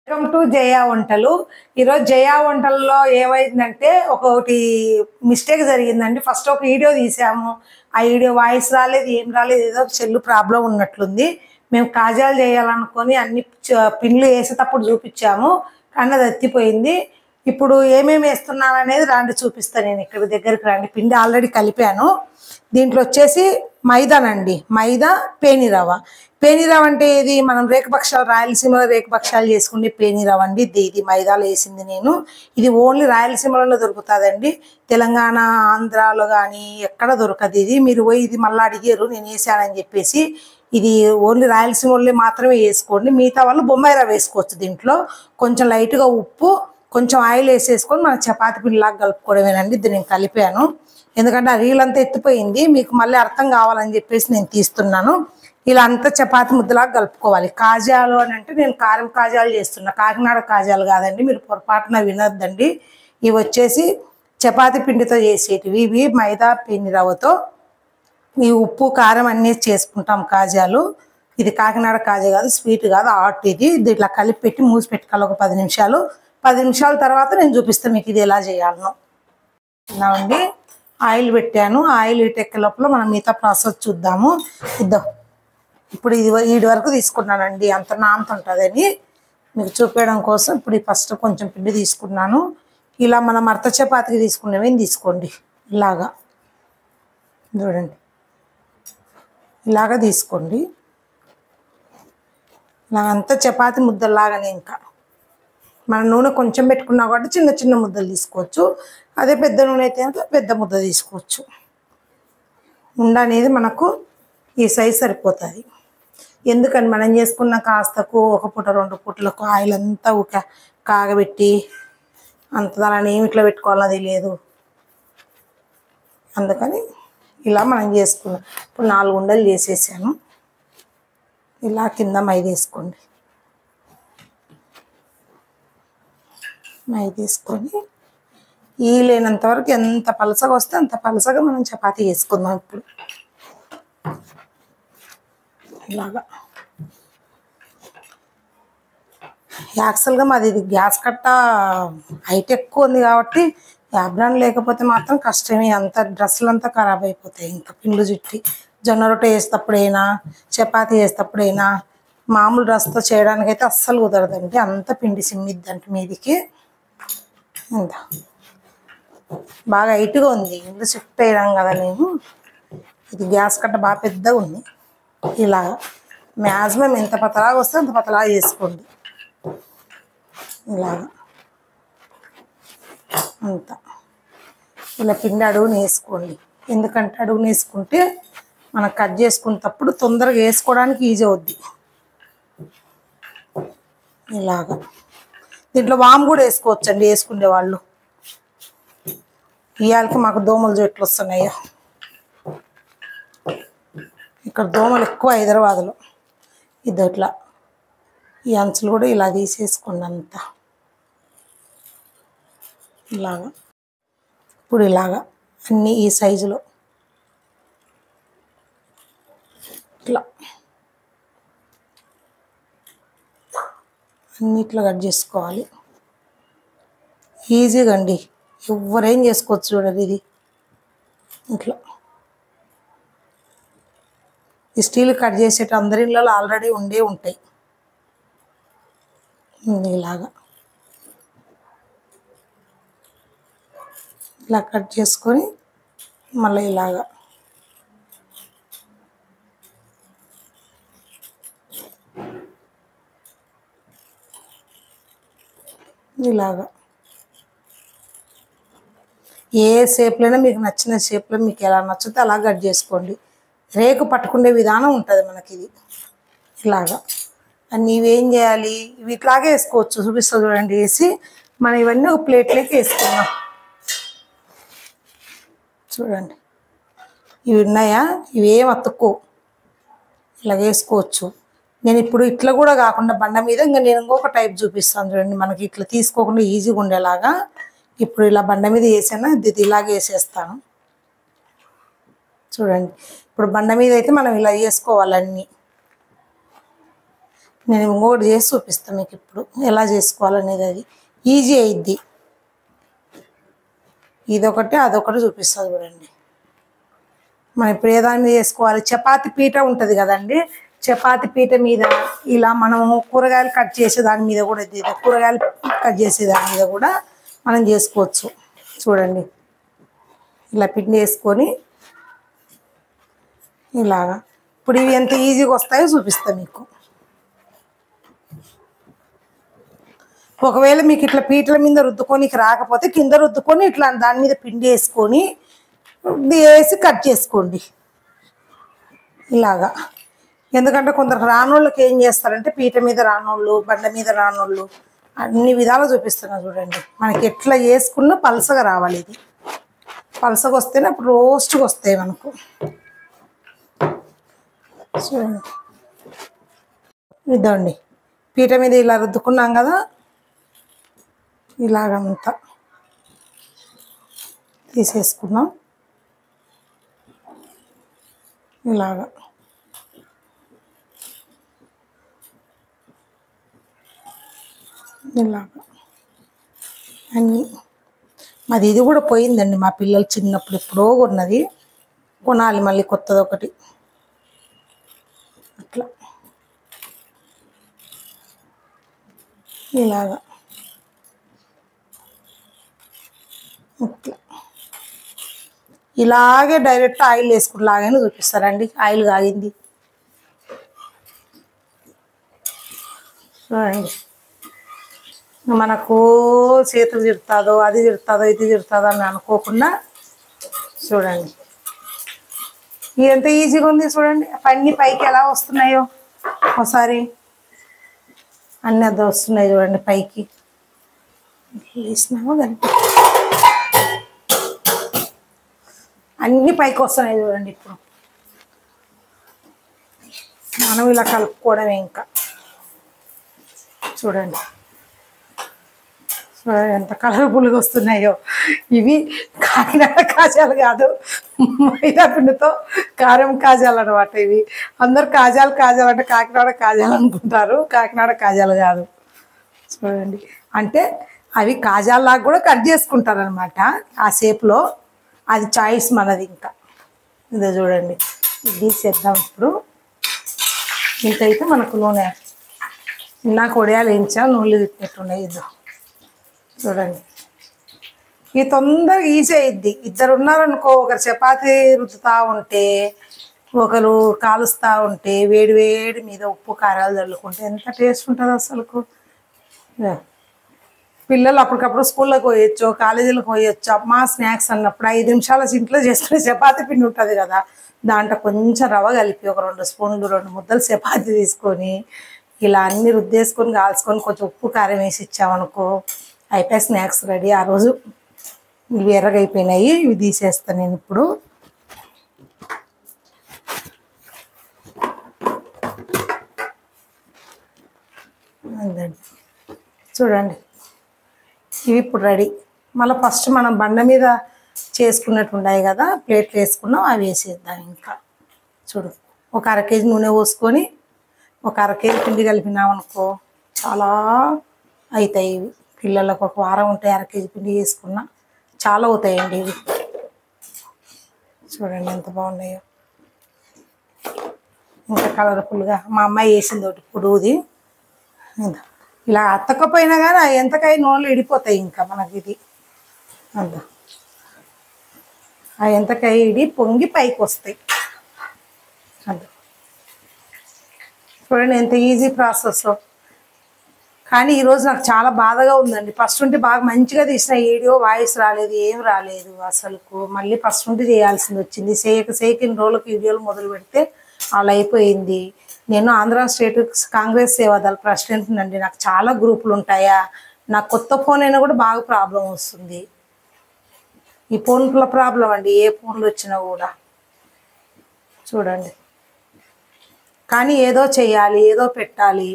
Welcome to జయా వంటలు. ఈరోజు జయా వంటల్లో ఏమైందంటే ఒకటి మిస్టేక్ జరిగిందండి. ఫస్ట్ ఒక వీడియో తీసాము, ఆ వీడియో వాయిస్ రాలేదు, ఏం రాలేదు, ఏదో సెల్ ప్రాబ్లం ఉన్నట్లుంది. మేము కాజాలు చేయాలనుకొని అన్ని పిన్లు వేసేటప్పుడు చూపించాము, కానీ అది ఎత్తిపోయింది. ఇప్పుడు ఏమేమి వేస్తున్నాను అనేది రాండి చూపిస్తాను. నేను ఇక్కడ దగ్గరికి రండి. పిండి ఆల్రెడీ కలిపాను. దీంట్లో వచ్చేసి మైదానండి, మైదా, పేనిరవ్వ. పేనిరవ్వ అంటే ఇది మనం రేఖపక్షాలు, రాయలసీమలో రేఖపక్షాలు చేసుకునే పేనిరవ్వ అండి. ఇది మైదాలో వేసింది నేను. ఇది ఓన్లీ రాయలసీమలోనే దొరుకుతుందండి. తెలంగాణ, ఆంధ్రాలో కానీ ఎక్కడ దొరకదు ఇది. మీరు పోయి ఇది మళ్ళీ అడిగారు నేను వేసానని చెప్పేసి. ఇది ఓన్లీ రాయలసీమలో మాత్రమే వేసుకోండి. మిగతా వాళ్ళు బొంబాయి రవ్వ వేసుకోవచ్చు. దీంట్లో కొంచెం లైట్గా ఉప్పు, కొంచెం ఆయిల్ వేసేసుకొని మనం చపాతి పిండిలాగా కలుపుకోవడమేనండి. ఇది నేను కలిపాను, ఎందుకంటే ఆ రీలంతా ఎత్తిపోయింది. మీకు మళ్ళీ అర్థం కావాలని చెప్పేసి నేను తీస్తున్నాను. ఇలా అంతా చపాతి ముద్దలాగా కలుపుకోవాలి. కాజాలు అని అంటే నేను కారం కాజాలు చేస్తున్నా, కాకినాడ కాజాలు కాదండి, మీరు పొరపాటున వినొద్దండి. ఇవి వచ్చేసి చపాతి పిండితో చేసేటివి. ఇవి మైదా పిండి రవ్వతో ఈ ఉప్పు కారం అన్నీ చేసుకుంటాం కాజాలు. ఇది కాకినాడ కాజా కాదు, స్వీట్ కాదు, హాట్. ఇది ఇట్లా కలిపి పెట్టి మూసి పెట్టుకోవాలి ఒక 10 నిమిషాలు. 10 నిమిషాల తర్వాత నేను చూపిస్తాను మీకు ఇది ఎలా చేయాలనో. ఇలా ఉండి ఆయిల్ పెట్టాను. ఆయిల్ ఇటెక్కే లోపల మనం మిగతా ప్రాసెస్ చూద్దాము. ఇద్దాం. ఇప్పుడు ఇది వీడి వరకు తీసుకున్నానండి, అంత నాంత ఉంటుందని మీకు చూపించడం కోసం. ఇప్పుడు ఫస్ట్ కొంచెం పిండి తీసుకున్నాను. ఇలా మనం అర్ధ చపాతీకి తీసుకునేవి తీసుకోండి. ఇలాగా చూడండి, ఇలాగా తీసుకోండి. ఇలాగంతా చపాతీ ముద్దలాగానే. ఇంకా మన నూనె కొంచెం పెట్టుకున్నా కాబట్టి చిన్న చిన్న ముద్దలు తీసుకోవచ్చు. అదే పెద్ద నూనె అయితే పెద్ద ముద్ద తీసుకోవచ్చు. ఉండ అనేది మనకు ఈ సైజ్ సరిపోతుంది. ఎందుకని మనం చేసుకున్న కాస్తకు ఒక పూట 2 పూటలకు ఆయిల్ అంతా కాగబెట్టి అంత దాని ఏమి ఇట్లా పెట్టుకోవాలది లేదు. అందుకని ఇలా మనం చేసుకున్నాం. ఇప్పుడు 4 ఉండలు చేసేసాను. ఇలా కింద మైదా వేసుకోండి. మైదా వేసుకొని ఈ లేనంత వరకు ఎంత పలసగా వస్తే అంత పలసగా మనం చపాతీ వేసుకుందాం. ఇప్పుడు ఇలాగా యాక్చువల్గా మాది ఇది గ్యాస్ కట్ట హైట్ ఎక్కువ ఉంది కాబట్టి యాబ్రాన్ లేకపోతే మాత్రం కష్టమే. అంత డ్రెస్సులు అంతా ఖరాబ్ అయిపోతాయి. ఇంకా పిండి చుట్టి జొన్న రొట్టె వేసేటప్పుడైనా, చపాతీ వేసేటప్పుడైనా, మామూలు డ్రెస్తో చేయడానికైతే అస్సలు కుదరదండి. అంత పిండి సిమ్మిద్దంటే మీదికి. ఇంత బాగా హైట్గా ఉంది, ఇల్లు షిఫ్ట్ అయ్యాం కదా నేను. ఇది గ్యాస్ కట్ట బాగా పెద్దగా ఉంది. ఇలా మ్యాక్సిమం ఎంత పతలాగా వస్తే అంత పతలాగా చేసుకోండి. ఇలాగా అంతా ఇలా పిండి అడుగుని వేసుకోండి. ఎందుకంటే అడుగుని వేసుకుంటే మనం కట్ చేసుకునేటప్పుడు తొందరగా వేసుకోవడానికి ఈజీ అవుద్ది. ఇలాగా దీంట్లో వాము కూడా వేసుకోవచ్చండి వేసుకునే వాళ్ళు. ఇవాళకి మాకు దోమలు చెట్లు వస్తున్నాయో, ఇక్కడ దోమలు ఎక్కువ హైదరాబాద్లో. ఇది ఇట్లా ఈ అంచులు కూడా ఇలా తీసేసుకోండి అంతా. ఇలాగా ఇప్పుడు ఇలాగా అన్నీ ఈ సైజులో ఇట్లా అన్నిట్లో కట్ చేసుకోవాలి. ఈజీగా అండి, ఎవరేం చేసుకోవచ్చు. చూడండి ఇది ఇట్లా. ఈ స్టీల్ కట్ చేసేట అందరి ఇళ్ళలో ఆల్రెడీ ఉండే ఉంటాయి. ఇలాగా ఇలా కట్ చేసుకొని మళ్ళీ ఇలాగా ఇలాగా ఏ షేప్లైనా మీకు నచ్చిన షేప్లో మీకు ఎలా నచ్చితే అలా కట్ చేసుకోండి. రేకు పట్టుకునే విధానం ఉంటుంది మనకి. ఇది ఇలాగా అన్నీ ఇవేం చేయాలి, ఇవి ఇట్లాగే వేసుకోవచ్చు. చూపిస్తా చూడండి. వేసి మనం ఇవన్నీ ఒక ప్లేట్లోకి వేసుకున్నాం. చూడండి ఇవి ఉన్నాయా, ఇవేం అతుక్కో, ఇలా వేసుకోవచ్చు. నేను ఇప్పుడు ఇట్లా కూడా కాకుండా బండ మీద ఇంకా నేను ఇంకొక టైప్ చూపిస్తాను చూడండి. మనకి ఇట్లా తీసుకోకుండా ఈజీగా ఉండేలాగా. ఇప్పుడు ఇలా బండ మీద వేసాను, ఇది ఇలాగే వేసేస్తాను. చూడండి ఇప్పుడు బండ మీద అయితే మనం ఇలా వేసుకోవాలన్నీ. నేను ఇంకోటి చేసి చూపిస్తాను మీకు ఇప్పుడు ఎలా చేసుకోవాలనేది. అది ఈజీ అయిద్ది. ఇదొకటి అదొకటి చూపిస్తుంది చూడండి. మనం ఇప్పుడు ఏ దాని మీద చేసుకోవాలి, చపాతి పీట ఉంటుంది కదండి, చపాతి పీట మీద ఇలా మనము కూరగాయలు కట్ చేసే దాని మీద కూడా కూరగాయలు కట్ చేసే దాని మీద కూడా మనం చేసుకోవచ్చు. చూడండి ఇలా పిండి వేసుకొని ఇలాగా. ఇప్పుడు ఇవి ఎంత ఈజీగా వస్తాయో చూపిస్తాను మీకు. ఒకవేళ మీకు ఇట్లా పీటల మీద రుద్దుకొని రాకపోతే కింద రుద్దుకొని ఇట్లా దాని మీద పిండి వేసుకొని వేసి కట్ చేసుకోండి ఇలాగా. ఎందుకంటే కొందరు రానోళ్ళకి ఏం చేస్తారంటే పీట మీద రానోళ్ళు, బండ మీద రానోళ్ళు అన్ని విధాలు చూపిస్తున్నా చూడండి. మనకి ఎట్లా వేసుకున్నా పలసగా రావాలి. ఇది పలసగా వస్తేనే అప్పుడు రోస్ట్గా వస్తాయి మనకు. చూడండి ఇదండి పీట మీద ఇలా రుద్దుకున్నాం కదా, ఇలాగంతా తీసేసుకున్నాం ఇలాగా. ఇలాగా అన్నీ. మాది ఇది కూడా పోయిందండి, మా పిల్లలు చిన్నప్పుడు ఎప్పుడో కొన్నది, కొనాలి మళ్ళీ కొత్తది ఒకటి. అట్లా ఇలాగా ఇట్లా ఇలాగే డైరెక్ట్ ఆయిల్ వేసుకులాగానే చూపిస్తారండి. ఆయిల్ కాగింది చూడండి. మనకు చేతులు తిడుతుందో అది తిడుతుందో ఇది తిడుతుందో అని అనుకోకుండా చూడండి ఇది ఎంత ఈజీగా ఉంది. చూడండి అన్నీ పైకి ఎలా వస్తున్నాయో, ఒకసారి అన్నీ అది వస్తున్నాయి చూడండి పైకి. వేసినామో దానికి అన్నీ పైకి వస్తున్నాయి చూడండి. ఇప్పుడు మనం ఇలా కలుపుకోవడమే ఇంకా. చూడండి ఎంత కలర్ఫుల్గా వస్తున్నాయో. ఇవి కాకినాడ కాజాలు కాదు, మైదా పిండితో కారం కాజాలు అనమాట. ఇవి అందరు కాజాలు కాజాలు అంటే కాకినాడ కాజాలు అనుకుంటారు, కాకినాడ కాజాలు కాదు. చూడండి అంటే అవి కాజాల్లాగా కూడా కట్ చేసుకుంటారు అనమాట ఆ షేప్లో. అది చాయిస్ మనది. ఇంకా ఇదో చూడండి ఇది చేద్దాం ఇప్పుడు. ఇంతైతే మనకు నూనె నాకు వడియాలు వేయించా, నూనెలు తిట్టినట్టున్నాయి. ఇదో చూడండి ఇది తొందరగా ఈజీ అయిద్ది. ఇద్దరు ఉన్నారనుకో, ఒకరు చపాతీ రుద్దుతూ ఉంటే ఒకరు కాలుస్తూ ఉంటే వేడి వేడి మీద ఉప్పు కారాలు చల్లుకుంటే ఎంత టేస్ట్ ఉంటుంది అసలుకు. పిల్లలు అప్పటికప్పుడు స్కూల్లోకి పోయొచ్చు, కాలేజీలకు పోయొచ్చు. అమ్మా స్నాక్స్ అన్నప్పుడు 5 నిమిషాల ఇంట్లో చేసుకునే చపాతీ పిండి ఉంటుంది కదా, దాంట్లో కొంచెం రవ్వ కలిపి ఒక 2 స్పూన్లు 2 ముద్దలు చపాతీ తీసుకొని ఇలా అన్నీ రుద్దేసుకొని కాల్చుకొని కొంచెం ఉప్పు కారం వేసి ఇచ్చామనుకో అయిపోయి స్నాక్స్ రెడీ. ఆ రోజు ఇవి ఎర్రగైపోయినాయి, ఇవి తీసేస్తాను నేను ఇప్పుడు. అదండి చూడండి ఇవి ఇప్పుడు రెడీ. మళ్ళీ ఫస్ట్ మనం బండ మీద చేసుకున్నట్టు ఉన్నాయి కదా, ప్లేట్లు వేసుకున్నాం, అవి వేసేద్దాం. ఇంకా చూడు ఒక 1/2 కేజీ నూనె పోసుకొని ఒక 1/2 కేజీ పిండి కలిపినామనుకో చాలా అవుతాయి. ఇవి పిల్లలకు ఒక వారం ఉంటాయి. 1/2 కేజీ పిండి వేసుకున్నా చాలా అవుతాయండి ఇవి. చూడండి ఎంత బాగున్నాయో. ఇంకా కలర్ఫుల్గా మా అమ్మాయి వేసింది ఒకటి పొడుగుది. ఇలా అత్తకపోయినా కానీ ఎంతకాయ నూనెలు ఇడిపోతాయి ఇంకా మనకి. ఇది అంత ఆ ఎంతకాయ ఇడి పొంగి పైకి వస్తాయి. అంత చూడండి ఎంత ఈజీ ప్రాసెస్. కానీ ఈరోజు నాకు చాలా బాధగా ఉందండి. ఫస్ట్ ఉంటే బాగా మంచిగా తీసిన వీడియో, వాయిస్ రాలేదు, ఏం రాలేదు అసలుకు. మళ్ళీ ఫస్ట్ ఉంటే చేయాల్సింది వచ్చింది. చేయక ఇన్ని రోజులకు వీడియోలు మొదలు పెడితే అలా అయిపోయింది. నేను ఆంధ్ర స్టేట్ కాంగ్రెస్ సేవాదళ ప్రెసిడెంట్ అండి. నాకు చాలా గ్రూపులు ఉంటాయా, నాకు కొత్త ఫోన్ అయినా కూడా బాగా ప్రాబ్లం వస్తుంది. ఈ ఫోన్ల ప్రాబ్లం అండి, ఏ ఫోన్లు వచ్చినా కూడా. చూడండి కానీ ఏదో చెయ్యాలి, ఏదో పెట్టాలి,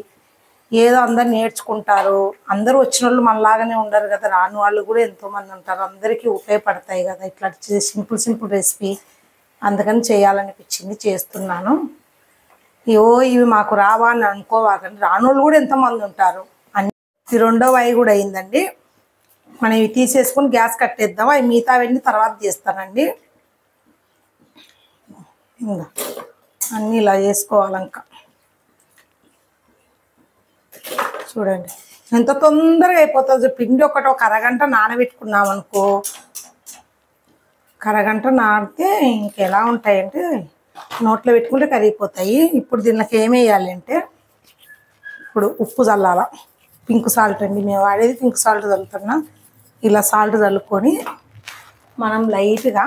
ఏదో అందరు నేర్చుకుంటారు. అందరూ వచ్చిన వాళ్ళు మనలాగానే ఉండరు కదా, రాని వాళ్ళు కూడా ఎంతోమంది ఉంటారు. అందరికీ ఉపయోగపడతాయి కదా ఇట్లా సింపుల్ రెసిపీ. అందుకని చేయాలనిపించింది, చేస్తున్నాను. ఇవి మాకు రావా అని అనుకోవాకండి, రానోళ్ళు కూడా ఎంతమంది ఉంటారు. అన్ని రెండో అవి కూడా అయిందండి. మనం ఇవి తీసేసుకొని గ్యాస్ కట్టేద్దాం. అవి మిగతావన్నీ తర్వాత చేస్తానండి. ఇంకా అన్నీ ఇలా చేసుకోవాలి. ఇంకా చూడండి ఎంత తొందరగా అయిపోతుంది. పిండి ఒక అరగంట నానబెట్టుకున్నాం అనుకో, అరగంట నానితే ఇంకెలా ఉంటాయంటే నోట్లో పెట్టుకుంటే కరిగిపోతాయి. ఇప్పుడు దీనికి ఏమి వేయాలి అంటే, ఇప్పుడు ఉప్పు చల్లాల, పింక్ సాల్ట్ అండి, మేము వాడేది పింక్ సాల్ట్ చల్లుతున్నా. ఇలా సాల్ట్ చల్లుకొని మనం లైట్గా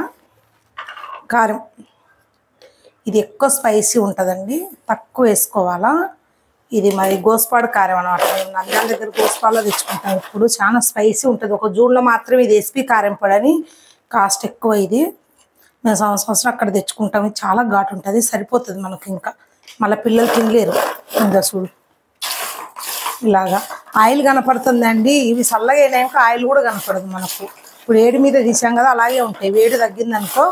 కారం, ఇది ఎక్కువ స్పైసీ ఉంటుందండి, తక్కువ వేసుకోవాలా. ఇది మరి గోస్పాడు కారం అనమాట. మేము నంద్యాల దగ్గర గోస్పాడులో తెచ్చుకుంటాం. ఇప్పుడు చాలా స్పైసీ ఉంటుంది. ఒక జూన్లో మాత్రం ఇది ఎస్పీ కారం పొడి అని కాస్ట్ ఎక్కువ. ఇది మేము సంవత్సరం అక్కడ తెచ్చుకుంటాం. ఇది చాలా ఘాటు ఉంటుంది, సరిపోతుంది మనకు. ఇంకా మళ్ళీ పిల్లలు తినలేరు. ఇంకా చూడు ఇలాగా ఆయిల్ కనపడుతుందండి. ఇవి చల్లగా అయినాక ఆయిల్ కూడా కనపడదు మనకు. ఇప్పుడు వేడి మీద తీసాం కదా, అలాగే ఉంటాయి. వేడి తగ్గిందనుకో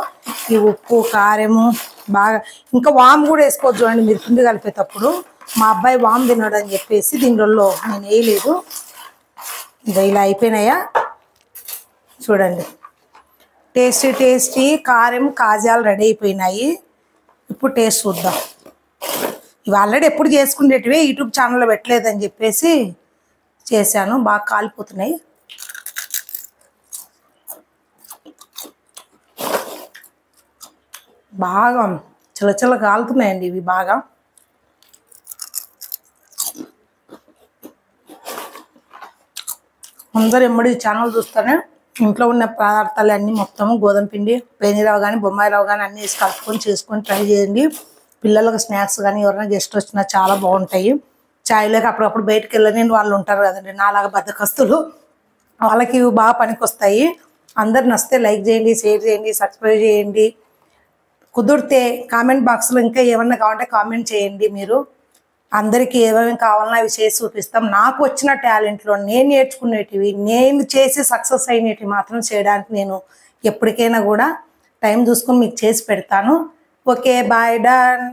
ఈ ఉప్పు కారము బాగా, ఇంకా వాము కూడా వేసుకోవచ్చు చూడండి మీరు పిండి కలిపేటప్పుడు. మా అబ్బాయి వాము తిన్నాడు అని చెప్పేసి దీనిలో నేను వేయలేదు. ఇంకా ఇలా అయిపోయినాయా చూడండి. టేస్టీ టేస్టీ కారం కాజాలు రెడీ అయిపోయినాయి. ఇప్పుడు టేస్ట్ చూద్దాం. ఇవి ఆల్రెడీ ఎప్పుడు చేసుకునేటివే, యూట్యూబ్ ఛానల్లో పెట్టలేదని చెప్పేసి చేశాను. బాగా కాలిపోతున్నాయి. బాగా చిల్ల కాలుతున్నాయండి ఇవి బాగా. అందరు ఎమ్మడి ఛానల్ చూస్తేనే ఇంట్లో ఉన్న పదార్థాలు అన్నీ మొత్తము గోధుమ పిండి, పేనిరావు కానీ బొమ్మాయి రావు కానీ అన్నీ వేసి కలుపుకొని చేసుకొని ట్రై చేయండి. పిల్లలకు స్నాక్స్ కానీ ఎవరైనా గెస్ట్ వచ్చినా చాలా బాగుంటాయి. చాయ్లోకి అప్పుడప్పుడు బయటకు వెళ్ళని వాళ్ళు ఉంటారు కదండి, నాలాగా బద్దకస్తులు, వాళ్ళకి ఇవి బాగా పనికి వస్తాయి. అందరు నచ్చితే లైక్ చేయండి, షేర్ చేయండి, సబ్స్క్రైబ్ చేయండి. కుదిరితే కామెంట్ బాక్స్లో ఇంకా ఏమన్నా కావాలంటే కామెంట్ చేయండి. మీరు అందరికీ ఏమేమి కావాలన్నా అవి చేసి చూపిస్తాం. నాకు వచ్చిన టాలెంట్లో నేను నేర్చుకునేటివి, నేను చేసి సక్సెస్ అయినవి మాత్రం చేయడానికి నేను ఎప్పటికైనా కూడా టైం చూసుకొని మీకు చేసి పెడతాను. Okay, bye, done.